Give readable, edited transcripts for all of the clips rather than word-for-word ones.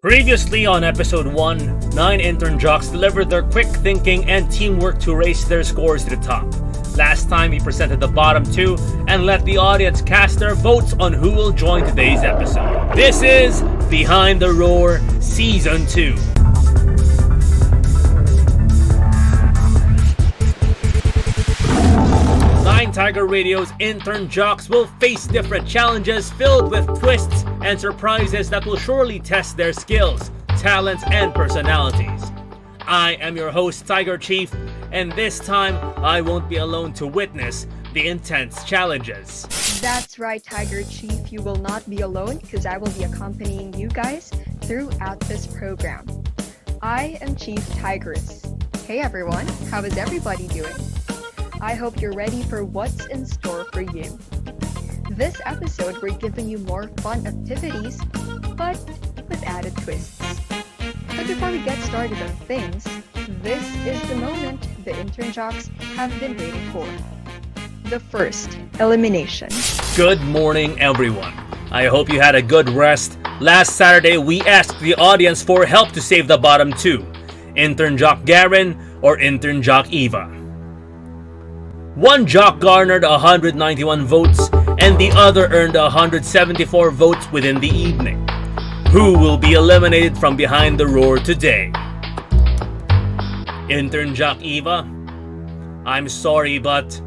Previously on episode 1, 9 intern jocks delivered their quick thinking and teamwork to raise their scores to the top. Last time we presented the bottom 2 and let the audience cast their votes on who will join today's episode. This is Behind the Roar Season 2. Tiger Radio's intern jocks will face different challenges filled with twists and surprises that will surely test their skills, talents, and personalities. I am your host, Tiger Chief, and this time I won't be alone to witness the intense challenges. That's right, Tiger Chief. You will not be alone because I will be accompanying you guys throughout this program. I am Chief Tigress. Hey everyone, how is everybody doing? I hope you're ready for what's in store for you. This episode, we're giving you more fun activities, but with added twists. But before we get started on things, this is the moment the intern jocks have been waiting for. The first elimination. Good morning, everyone. I hope you had a good rest. Last Saturday, we asked the audience for help to save the bottom 2, intern jock Garen or intern jock Eva. One jock garnered 191 votes and the other earned 174 votes within the evening. Who will be eliminated from Behind the Roar today? Intern jock Eva? I'm sorry, but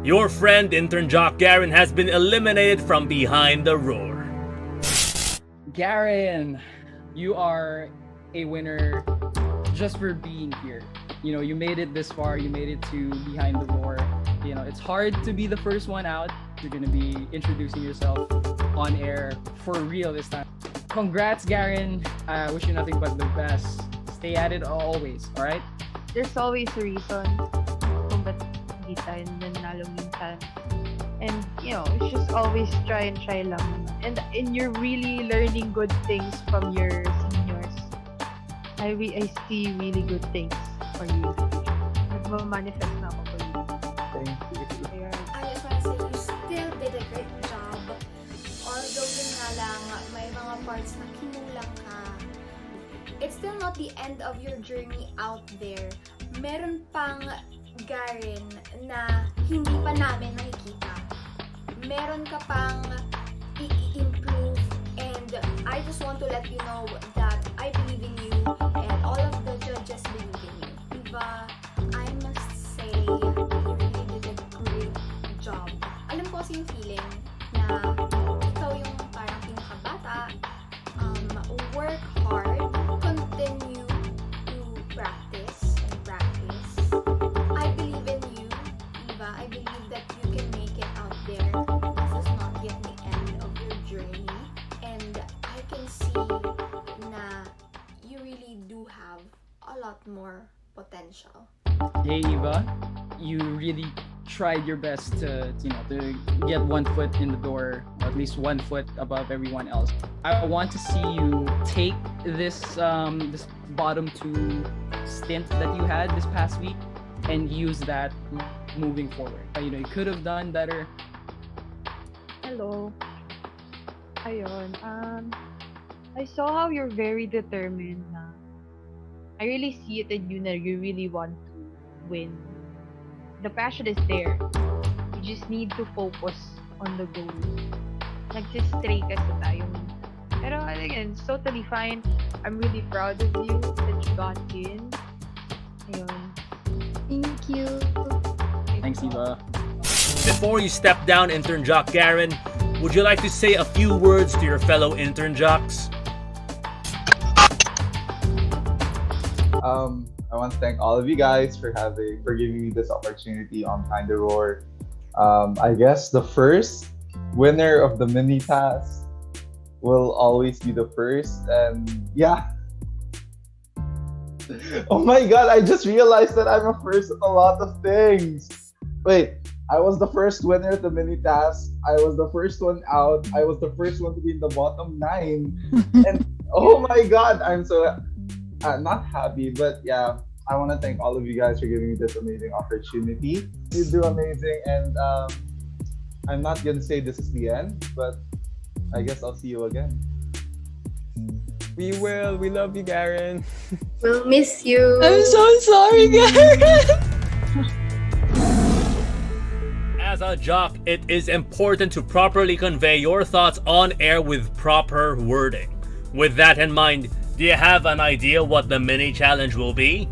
your friend intern jock Garen has been eliminated from Behind the Roar. Garen, you are a winner just for being here. You know, you made it this far, you made it to Behind the Roar. You know, it's hard to be the first one out. You're gonna be introducing yourself on air for real this time. Congrats, Garen. I wish you nothing but the best. Stay at it always, alright? There's always a reason kung ba't hindi tayo nanalo minsan. And, you know, it's just always try lang. And you're really learning good things from your seniors. I see really good things for you. Nagmamanifest na ako for you. Thank you. I just want to say you still did a great job. Although yun nga lang, may mga parts na kinulang ka. It's still not the end of your journey out there. Meron pang Garen na hindi pa namin nakikita. Meron ka pang i-improve, and I just want to let you know that I believe in you and all of the judges believe in you. Eva, I must say, you really did a great job. Alam ko kasi yung feeling na ikaw yung parang pinakabata, work hard, continue to practice and practice. I believe in you, Eva. I believe that you can make it out there. This is not yet the end of your journey, and I can see na you really do have a lot more potential. Hey, Eva, you really tried your best to get one foot in the door, or at least 1 foot above everyone else. I want to see you take this bottom 2 stint that you had this past week and use that moving forward. You could have done better. Hello. Ayun, I saw how you're very determined na. I really see it in you na you really want to win. The passion is there. You just need to focus on the goal. Nagsistray kasi tayo. Pero again, it's totally fine. I'm really proud of you that you got in. Ayun. Thank you. Thanks, Eva. Before you step down, intern jock Garen, would you like to say a few words to your fellow intern jocks? I want to thank all of you guys for giving me this opportunity on Behind the Roar. I guess the first winner of the mini task will always be the first, and yeah. Oh my god, I just realized that I'm a first in a lot of things. Wait, I was the first winner of the mini task. I was the first one out. I was the first one to be in the bottom 9. And oh my god, I'm so not happy, but yeah, I want to thank all of you guys for giving me this amazing opportunity. You do amazing, and I'm not gonna say this is the end, but I guess I'll see you again. We will. We love you, Garen. We'll miss you. I'm so sorry, Garen. As a jock, it is important to properly convey your thoughts on air with proper wording. With that in mind, do you have an idea what the mini challenge will be?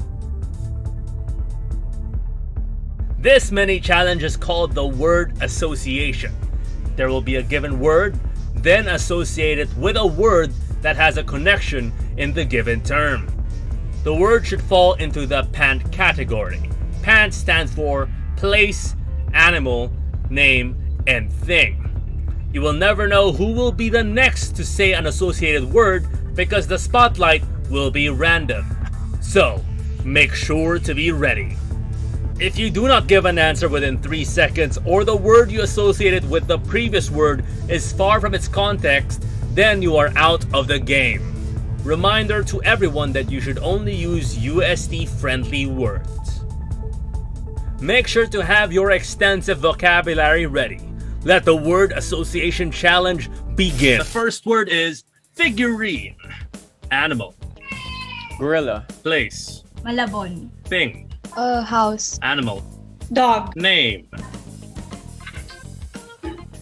This mini challenge is called the word association. There will be a given word, then associate it with a word that has a connection in the given term. The word should fall into the PANT category. PANT stands for place, animal, name, and thing. You will never know who will be the next to say an associated word because the spotlight will be random. So, make sure to be ready. If you do not give an answer within 3 seconds or the word you associated with the previous word is far from its context, then you are out of the game. Reminder to everyone that you should only use USD friendly words. Make sure to have your extensive vocabulary ready. Let the word association challenge begin. The first word is figurine. Animal. Gorilla. Place. Malabon. Thing. House. Animal. Dog. Name.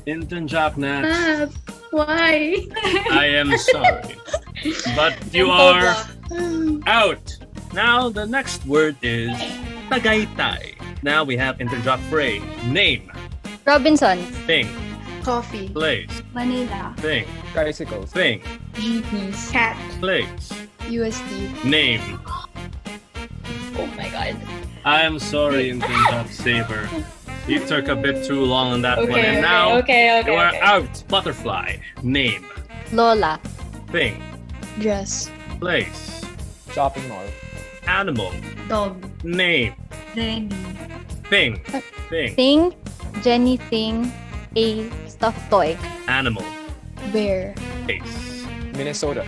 Intern jock Nat. Why? I am sorry. But you are out. Now the next word is Tagaytay. Now we have intern jock Frey. Name. Robinson. Thing. Coffee. Place. Manila. Thing. Tricycles. Thing. Jeepneys. Cat. Place. USD. Name. Oh my god. I am sorry, intern jock Saber. You took a bit too long on that one, and now okay. you are out. Butterfly. Name. Lola. Thing. Dress. Place. Shopping mall. Animal. Dog. Name. Jenny. Thing. Thing. Thing. Jenny Thing. A stuffed toy. Animal. Bear. Place. Minnesota.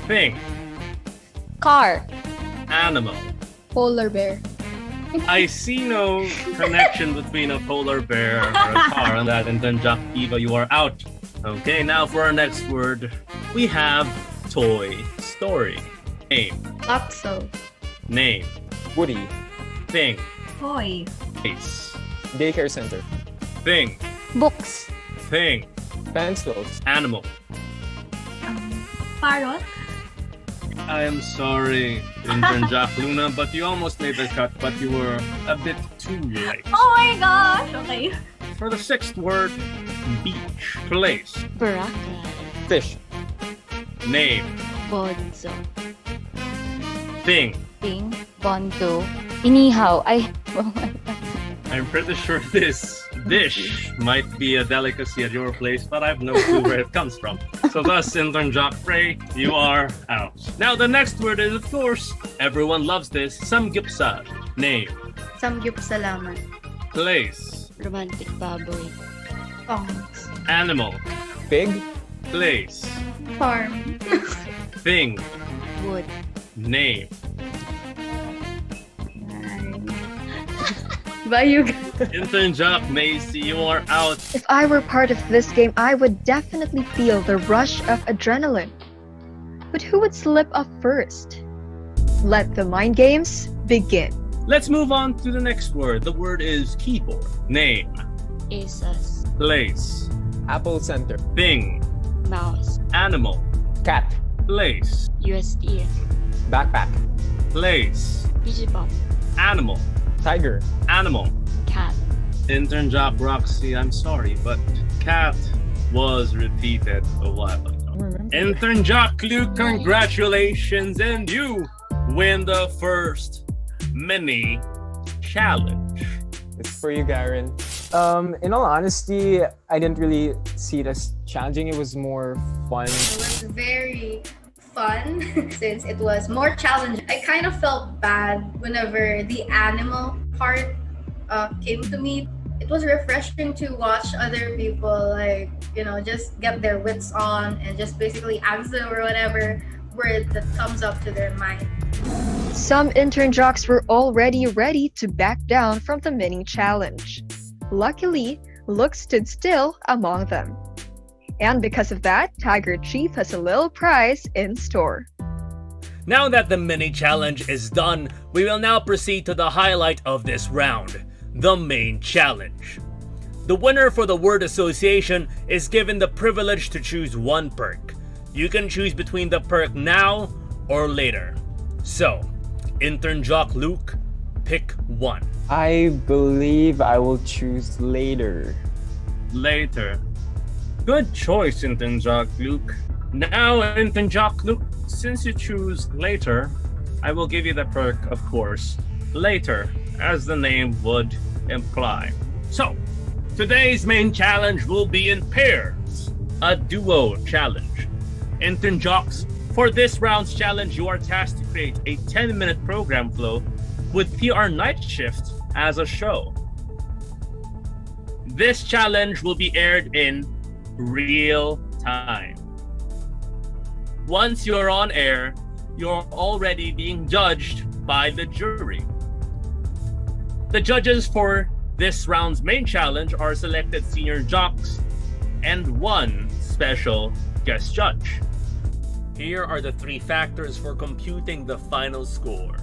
Thing. Car. Animal. Polar bear. I see no connection between a polar bear or a car and that, and then Jock Eva, you are out. Okay, now for our next word, we have Toy Story. Name. Oxo. Name. Woody. Thing. Toy. Place. Daycare center. Thing. Books. Thing. Pencils. Animal. Parrot. I am sorry, intern Jack Luna, but you almost made the cut, but you were a bit too late. Oh my gosh. Okay. For the sixth word, beach. Place. Baraka. Fish. Name. Bonzo. Thing. Thing. Bondo. Inihaw. Ay. Oh my god. I'm pretty sure this dish might be a delicacy at your place, but I have no clue where it comes from. So thus, intern Jock Frey, you are out. Now the next word is, of course, everyone loves this, samgyupsal. Name. Samgyup salamat. Place. Romantic baboy. Tongs. Animal. Pig. Place. Farm. Thing. Wood. Name. Bye, you guys. Intern Jock Macy, you are out. If I were part of this game, I would definitely feel the rush of adrenaline. But who would slip up first? Let the mind games begin. Let's move on to the next word. The word is keyboard. Name. Asus. Place. Apple center. Thing. Mouse. Animal. Cat. Place. USD. Backpack. Place. Pop. Animal. Tiger. Animal. Cat. Intern Jock Roxy, I'm sorry, but cat was repeated a while ago. Intern Jock Luke, congratulations, and you win the first mini challenge. It's for you, Garen. In all honesty, I didn't really see it as challenging. It was more fun. It was very fun since it was more challenging. I kind of felt bad whenever the animal part came to me. It was refreshing to watch other people just get their wits on and just basically answer or whatever word that comes up to their mind. Some intern jocks were already ready to back down from the mini challenge. Luckily, Luke stood still among them. And because of that, Tiger Chief has a little prize in store. Now that the mini challenge is done, we will now proceed to the highlight of this round, the main challenge. The winner for the word association is given the privilege to choose one perk. You can choose between the perk now or later. So, intern Jock Luke, pick one. I believe I will choose later. Later. Good choice, intern Jock Luke. Now, intern Jock Luke, since you choose later, I will give you the perk, of course, later, as the name would imply. So, today's main challenge will be in pairs, a duo challenge. Intern Jocks, for this round's challenge, you are tasked to create a 10-minute program flow with PR Night Shift as a show. This challenge will be aired in real time. Once you're on air, you're already being judged by the jury. The judges for this round's main challenge are selected senior jocks and one special guest judge. Here are the three factors for computing the final score.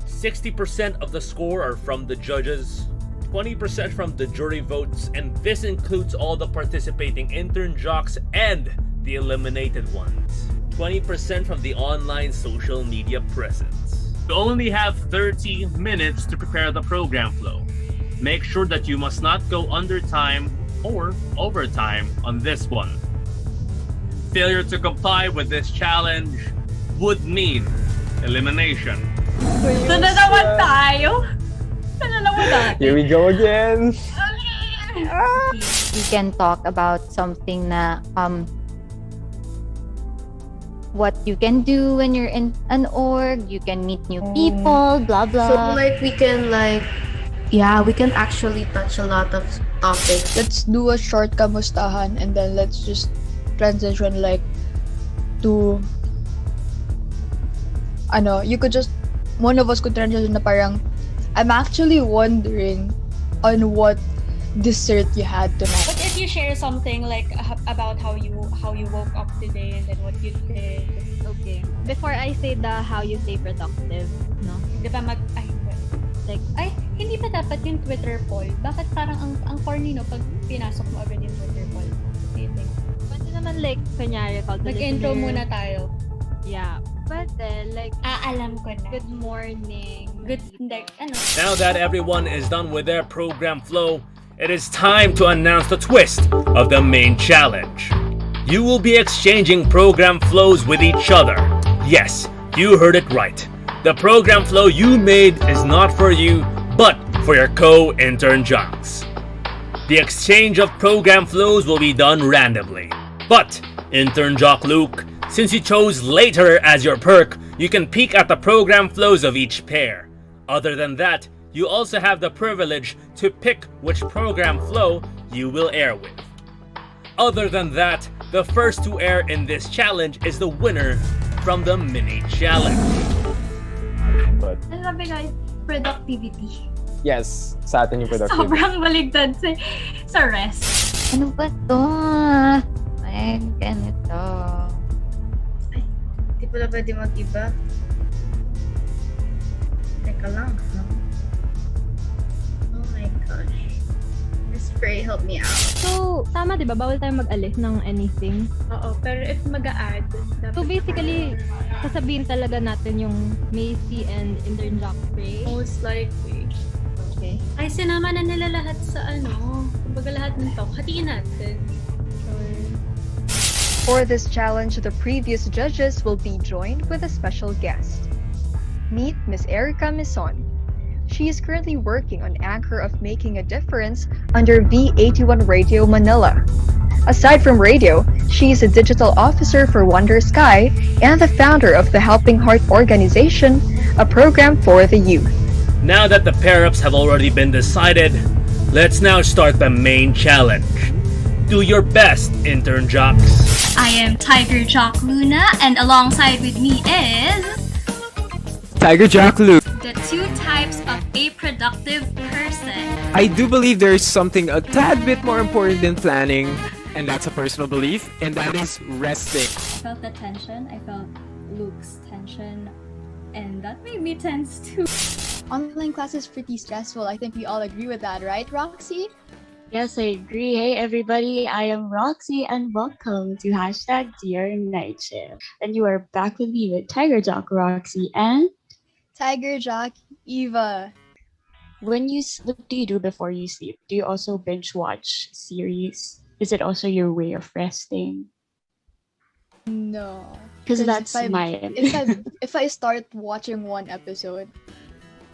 60% of the score are from the judges, 20% from the jury votes, and this includes all the participating intern jocks and the eliminated ones. 20% from the online social media presence. You only have 30 minutes to prepare the program flow. Make sure that you must not go under time or overtime on this one. Failure to comply with this challenge would mean elimination. Ito na naman tayo. Ito na naman natin. Here we go again. You can talk about something na what you can do when you're in an org, you can meet new people, blah blah. So like we can actually touch a lot of topics. Let's do a short kamustahan and then let's just transition like to you could just one of us could transition na parang I'm actually wondering on what dessert you had tonight. But if you share something like about how you woke up today and then what you did. Okay. Before I say the how you stay productive, no? Di ba hindi ba dapat yung Twitter poll? Bakit parang ang corny, no, pag pinasok mo agad yung Twitter poll? What do you think? Pwede naman like, kunyari, call the Mag-intro listener. muna tayo. Yeah. But then, like, alam ko na. good morning. Now that everyone is done with their program flow, it is time to announce the twist of the main challenge. You will be exchanging program flows with each other. Yes, you heard it right. The program flow you made is not for you, but for your co-intern jocks. The exchange of program flows will be done randomly. But, intern jock Luke, since you chose later as your perk, you can peek at the program flows of each pair. Other than that, you also have the privilege to pick which program flow you will air with. Other than that, the first to air in this challenge is the winner from the mini challenge. But Sabi guys, productivity. yes, sa atin yung productivity. Sobrang baligtad sa rest. Ano ba to? Ay, ganito. Di pala pwede mag-iba. Teka lang. Oh my gosh. This spray help me out. So, tama diba? Bawal tayo mag-alis ng anything. Oo, pero if mag-a-add, So basically, sasabihin talaga natin yung Macy and intern jock spray. most likely. Okay. Ay, sinama na nila lahat sa kumbaga lahat ng talk. Hatiin natin. For this challenge, the previous judges will be joined with a special guest. Meet Miss Erica Mison. She is currently working on Anchor of Making a Difference under V81 Radio Manila. Aside from radio, she is a digital officer for Wonder Sky and the founder of the Helping Heart organization, a program for the youth. Now that the pair-ups have already been decided, let's now start the main challenge. Do your best, intern jocks. I am Tiger Jock Luna, and alongside with me is Tiger Jock Luke. the two types of a productive person. I do believe there's something a tad bit more important than planning. and that's a personal belief, and that is resting. I felt the tension. I felt Luke's tension, and that made me tense too. Online class is pretty stressful. I think we all agree with that, right, Roxy? Yes, I agree. Hey everybody, I am Roxy and welcome to hashtag Dear Night Shift. And you are back with me with Tiger Jock Roxy and Tiger Jock Eva. what do you do before you sleep? Do you also binge watch series? Is it also your way of resting? No. Because that's mine. If I start watching one episode,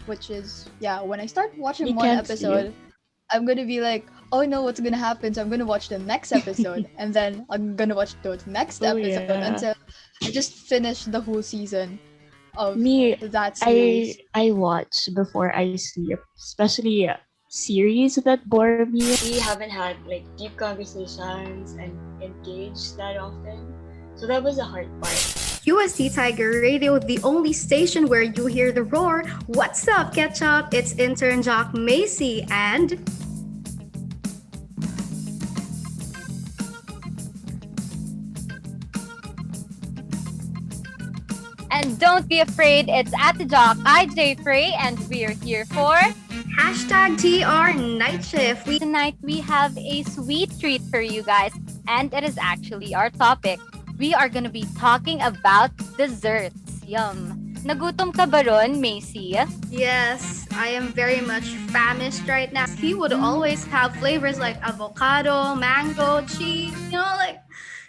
which is when I start watching You one can't episode, I'm gonna be like, oh no, what's gonna happen? So I'm gonna watch the next episode, and then I'm gonna watch the next episode until I just finish the whole season of that series. I watch before I sleep, especially series that bore me. We haven't had like deep conversations and engaged that often, so that was a hard part. UST Tiger Radio, the only station where you hear the roar. What's up, Ketchup? It's intern Jock Macy and... And don't be afraid, it's at the Jock, IJ Frey, and we're here for... Hashtag TR Night Shift. Tonight we have a sweet treat for you guys, and it is actually our topic. We are gonna be talking about desserts. Yum. Nagutom ka ba ron, Macy? Yes, I am very much famished right now. He would always have flavors like avocado, mango, cheese,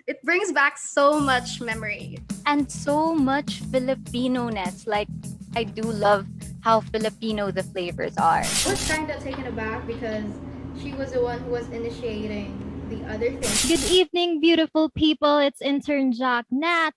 it brings back so much memory. And so much Filipino-ness. Like, I do love how Filipino the flavors are. I was kind of taken aback because she was the one who was initiating the other thing. Good evening, beautiful people. It's intern Jock Nat.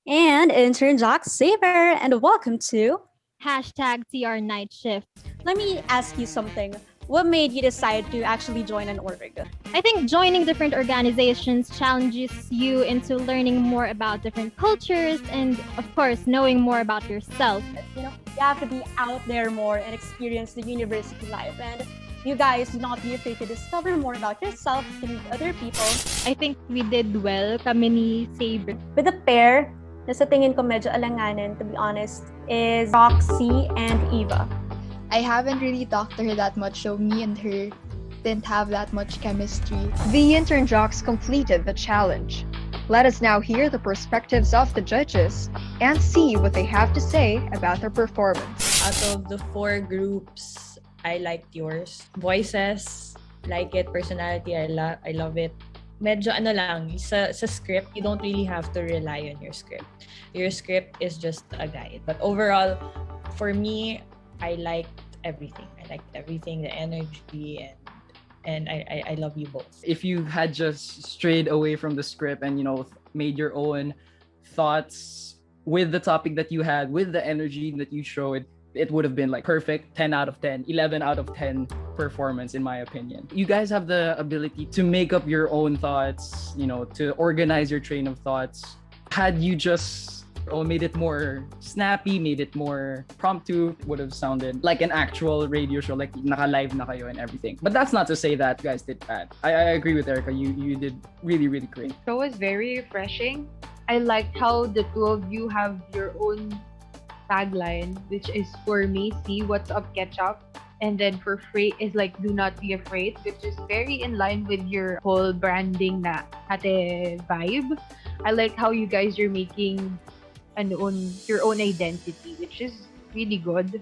And intern Jock Saber. And welcome to hashtag TR Night Shift. Let me ask you something. What made you decide to actually join an org? I think joining different organizations challenges you into learning more about different cultures and, of course, knowing more about yourself. You have to be out there more and experience the university life. And you guys do not be afraid to discover more about yourself, to meet other people. I think we did well, kami ni Saber. With the pair, na sa tingin ko medyo alanganin, to be honest, is Roxy and Eva. I haven't really talked to her that much, so me and her didn't have that much chemistry. The intern jocks completed the challenge. Let us now hear the perspectives of the judges and see what they have to say about their performance. Out of the 4 groups, I liked yours. Voices, like it. Personality, I love it. Medyo lang, sa script, you don't really have to rely on your script. Your script is just a guide. But overall, for me, I liked everything. The energy, and I love you both. If you had just strayed away from the script and made your own thoughts with the topic that you had, with the energy that you showed, it would have been like perfect 10 out of 10, 11 out of 10 performance in my opinion. You guys have the ability to make up your own thoughts, to organize your train of thoughts. Had you just made it more snappy, made it more promptu, would have sounded like an actual radio show, like naka-live na kayo and everything. But that's not to say that you guys did bad. I agree with Erica. You did really, really great. The show was very refreshing. I liked how the two of you have your own tagline, which is for Macy, what's up, Ketchup? And then for Frey is like, do not be afraid, which is very in line with your whole branding na ate vibe. I like how you guys are making your own identity, which is really good.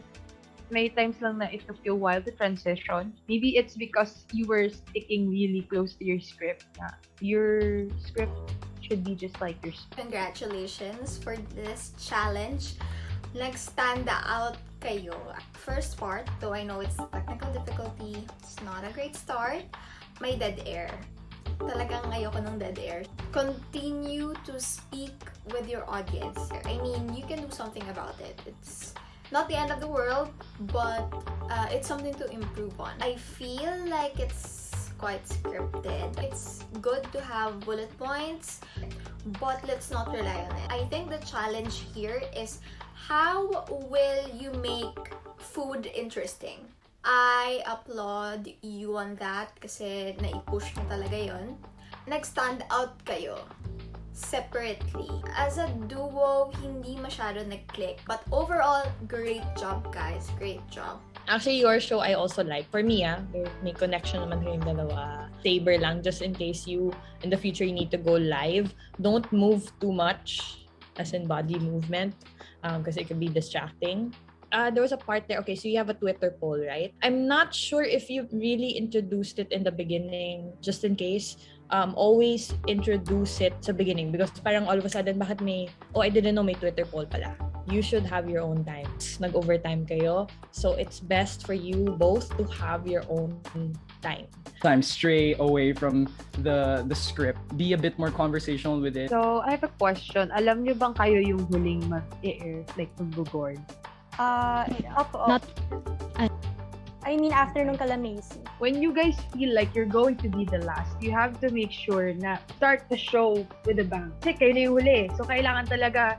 May times lang na it took you a while to transition. Maybe it's because you were sticking really close to your script. Your script should be just like your script. Congratulations for this challenge. Nag-stand out kayo. First part, though I know it's technical difficulty, it's not a great start, may dead air. Talagang ayoko ng dead air. Continue to speak with your audience. I mean, you can do something about it. It's not the end of the world, but it's something to improve on. I feel like it's quite scripted. It's good to have bullet points, but let's not rely on it. I think the challenge here is how will you make food interesting? I applaud you on that kasi nai-push mo talaga yon. nag-stand out kayo separately. As a duo, hindi masyado nag-click. But overall, great job, guys. Great job. Actually, your show I also like. For me, may connection naman kayong dalawa. Saber lang, just in case you, in the future, you need to go live. Don't move too much, as in body movement, because it can be distracting. There was a part there, okay, so you have a Twitter poll, right? I'm not sure if you really introduced it in the beginning, just in case. Always introduce it sa beginning because parang all of a sudden, bakit I didn't know may Twitter poll pala. You should have your own time. Nag-overtime kayo, so it's best for you both to have your own time. Stray away from the script. Be a bit more conversational with it. So, I have a question. Alam nyo bang kayo yung huling mag-air, like mag-board? Not. I mean, after nung Kalamesi. When you guys feel like you're going to be the last, you have to make sure na start the show with a bang. Kasi kayo na yung huli. So, kailangan talaga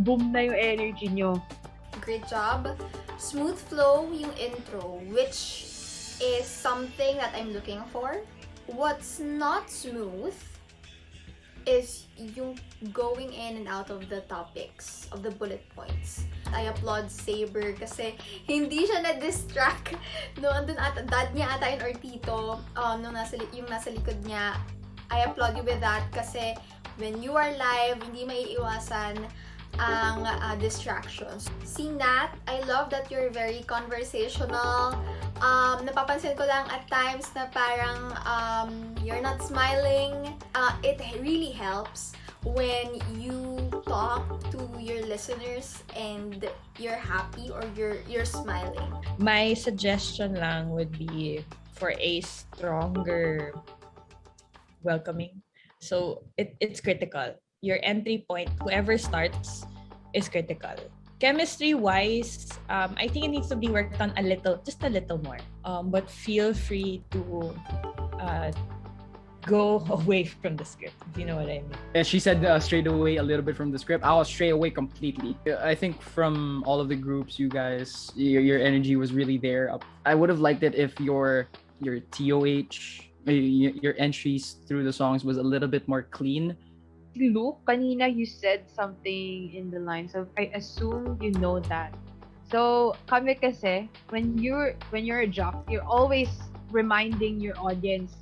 boom na yung energy nyo. Great job. Smooth flow yung intro, which is something that I'm looking for. What's not smooth is yung going in and out of the topics, of the bullet points. I applaud Saber kasi hindi siya na-distract. No, andun ata, dad niya ata yun or tito, yung nasa likod niya. I applaud you with that kasi when you are live, hindi maiiwasan ang distractions. Seeing that, I love that you're very conversational. Napapansin ko lang at times na parang you're not smiling. It really helps when you talk to your listeners and you're happy or you're smiling. My suggestion lang would be for a stronger welcoming. So it's critical. Your entry point, whoever starts, is critical. Chemistry-wise, I think it needs to be worked on just a little more. But feel free to go away from the script, if you know what I mean. Yeah, she said straight away a little bit from the script. I was stray away completely. I think from all of the groups, you guys, your energy was really there. I would have liked it if your TOH, your entries through the songs was a little bit more clean. Luke, kanina you said something in the lines of, I assume you know that. So, kami kasi, when you're a jock, you're always reminding your audience,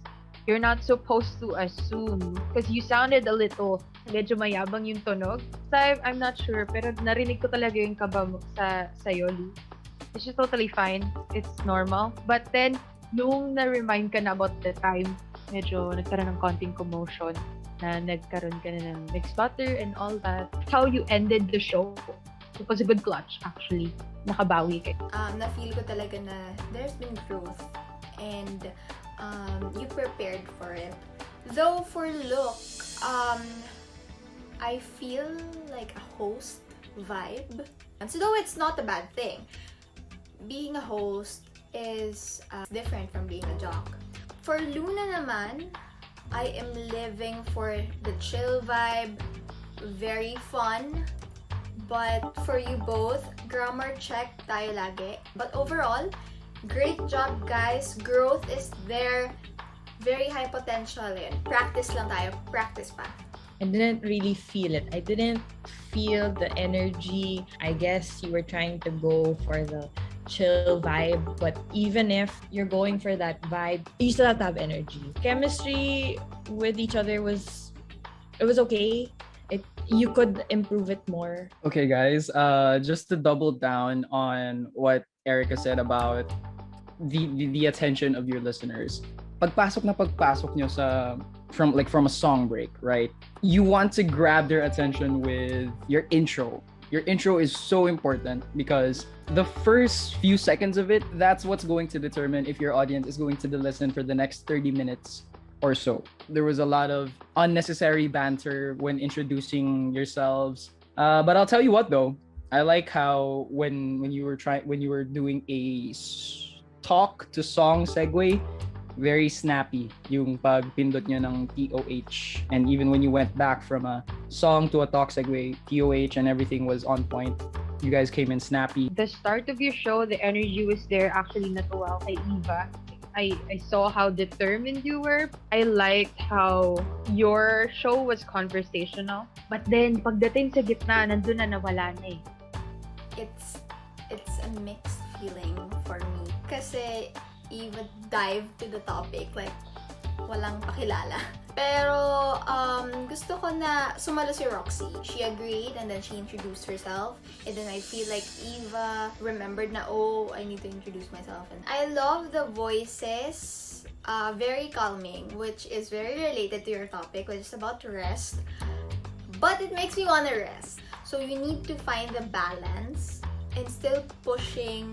you're not supposed to assume. Because you sounded a little, medyo mayabang yung tunog. So, I'm not sure, pero narinig ko talaga yung kaba mo sa'yo, Luke. It's just totally fine. It's normal. But then, nung na-remind ka na about the time, medyo nagkaroon ng konting commotion. Na nagkaroon ka na ng mixed butter and all that. How you ended the show. It was a good clutch, actually. Nakabawi kayo. Na-feel ko talaga na there's been growth and you prepared for it. Though for look, I feel like a host vibe. And so though it's not a bad thing, being a host is different from being a jock. For Luna naman, I am living for the chill vibe, very fun. But for you both, grammar check tayo lagi. But overall, great job guys. Growth is there. Very high potential in. Practice lang tayo. Practice pa. I didn't really feel it. I didn't feel the energy. I guess you were trying to go for the chill vibe, but even if you're going for that vibe, you still have to have energy. Chemistry with each other was okay. You could improve it more. Okay, guys, just to double down on what Erica said about the attention of your listeners. Pagpasok nyo from a song break, right? You want to grab their attention with your intro. Your intro is so important because the first few seconds of it, that's what's going to determine if your audience is going to listen for the next 30 minutes or so. There was a lot of unnecessary banter when introducing yourselves. But I'll tell you what though, I like how when you were doing a talk to song segue, very snappy yung pagpindot nyo ng TOH. And even when you went back from a song to a talk segue, TOH and everything was on point. You guys came in snappy. The start of your show, the energy was there. Actually, natuwa kay Eva. I saw how determined you were. I liked how your show was conversational. But then, pagdating sa gitna, nandun na nawala na eh. It's a mixed feeling for me. Kasi Eva dived to the topic like walang pakilala. Pero gusto ko na sumalo si Roxy. She agreed and then she introduced herself. And then I feel like Eva remembered na, oh, I need to introduce myself. And I love the voices. Very calming, which is very related to your topic, which is about rest. But it makes me want to rest. So you need to find the balance and still pushing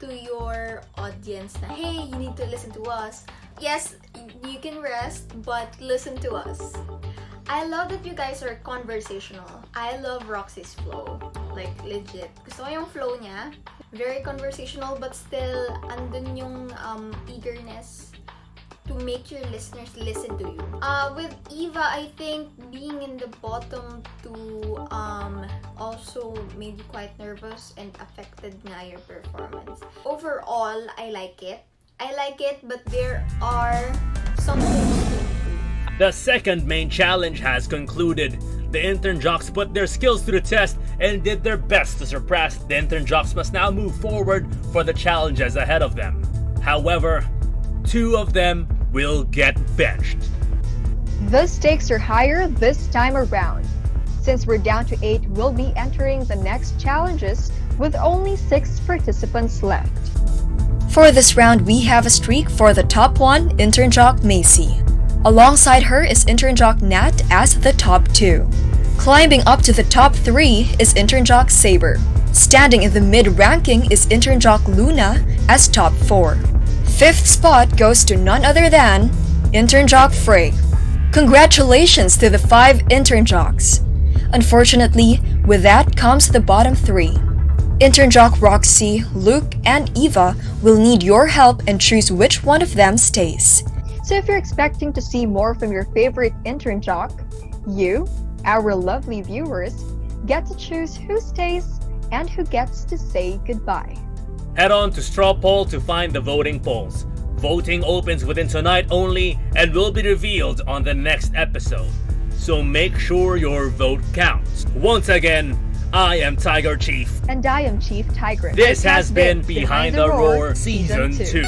to your audience na, hey, you need to listen to us. Yes, you can rest, but listen to us. I love that you guys are conversational. I love Roxy's flow. Like, legit. Gusto ko yung flow niya. Very conversational, but still, andun yung eagerness to make your listeners listen to you. With Eva, I think being in the bottom two also made you quite nervous and affected nga your performance. Overall, I like it, but there are some things to improve. The second main challenge has concluded. The intern jocks put their skills to the test and did their best to surpass. The intern jocks must now move forward for the challenges ahead of them. However, 2 of them will get benched. The stakes are higher this time around. Since we're down to 8, we'll be entering the next challenges with only 6 participants left. For this round, we have a streak for the top 1, intern jock Macy. Alongside her is intern jock Nat as the top 2. Climbing up to the top 3 is intern jock Saber. Standing in the mid-ranking is intern jock Luna as top 4. 5th spot goes to none other than intern jock Frey. Congratulations to the 5 intern jocks. Unfortunately, with that comes the bottom 3. Intern jock Roxy, Luke, and Eva will need your help and choose which one of them stays. So if you're expecting to see more from your favorite intern jock, you, our lovely viewers, get to choose who stays and who gets to say goodbye. Head on to Straw Poll to find the voting polls. Voting opens within tonight only and will be revealed on the next episode. So make sure your vote counts. Once again, I am Tiger Chief. And I am Chief Tigress. This has been Behind the Roar Season 2.